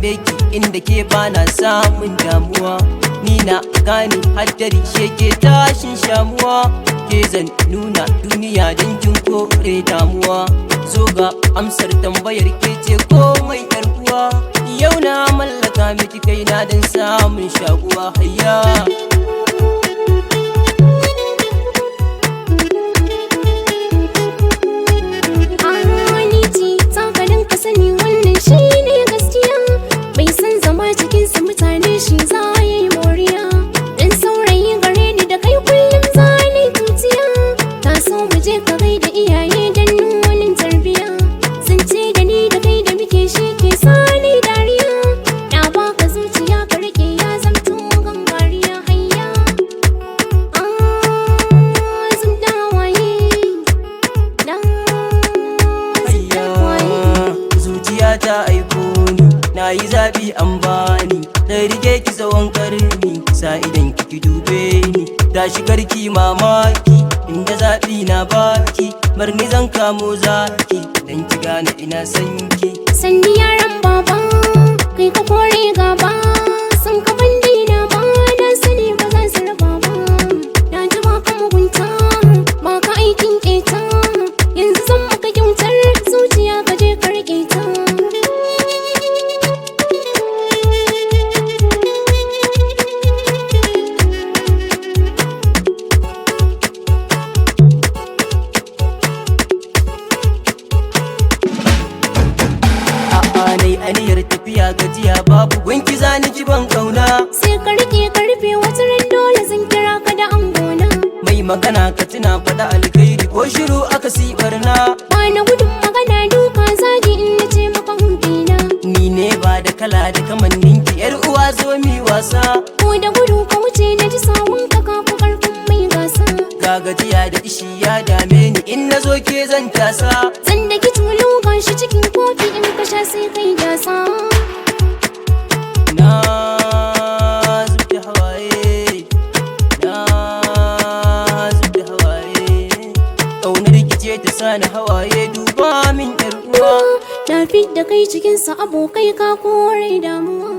zaɓe ki inda ke bana samun damuwa. Ni na gane haddari sheke tashin shamuwa. Ke zan nuna duniya don kin kore damuwa. Zo ga amsar tambayar ke ce komai yar uwa. Yau na mallaka miki kaina don samun shakuwa. Hayya shi za ya yi moriya. Dan saurayi gare ni da kai kullum zane tutiya. Ta so mu je ka gaida iyaye dan nunin tarbiya. Sun ce da ni da kai da muke shi ke sani dariya. Na baka zuciya ka rike ya zamto gangariya. Hayya zub da hawaye da zuciya ta aiko ni, na yi zaɓi an bani. Da rike ki tsawon karni, sa idan ki dube ni. Da shigar ki mamaki, inda zaɓi na baki. Marni zan kamo zaki, dan ki gane ina san ki. Sanni yaran baba, kai ka kore gaba. Sun ka bandi na ba, na sani ba za su raba ba. Na ji ba ka mugunta, ba ka aikin keta. Yanzu zan maka kyautar zuciya ka je ka rike ta. Aniyar tafiya gajiya babu gwanki zani ki ban kauna. Sai ka rike karfe wata ran dole zan kira ka da angona. Mai magana ka tuna faɗa alkhairi ko shiru aka si barna. Ba na gudun magana duka zagi in na ce maka humbina. Ni ne ba da kala da kamannin ki yar uwa zo mi wasa. Ko da gudu ka wuce na ji sawun ka kafu karfin mai gasa. Ga gajiya da ishi ya dame ni in na zo ke zan tasa. Zan da ki tulu gashi cikin kofi in ka sha sai kai gasa. Na zub da hawaye, na zub da hawaye. Ƙaunar ki ce ta sani hawaye, duba min yar uwa. Na fit da kai cikinsa abokai ka kore damuwa.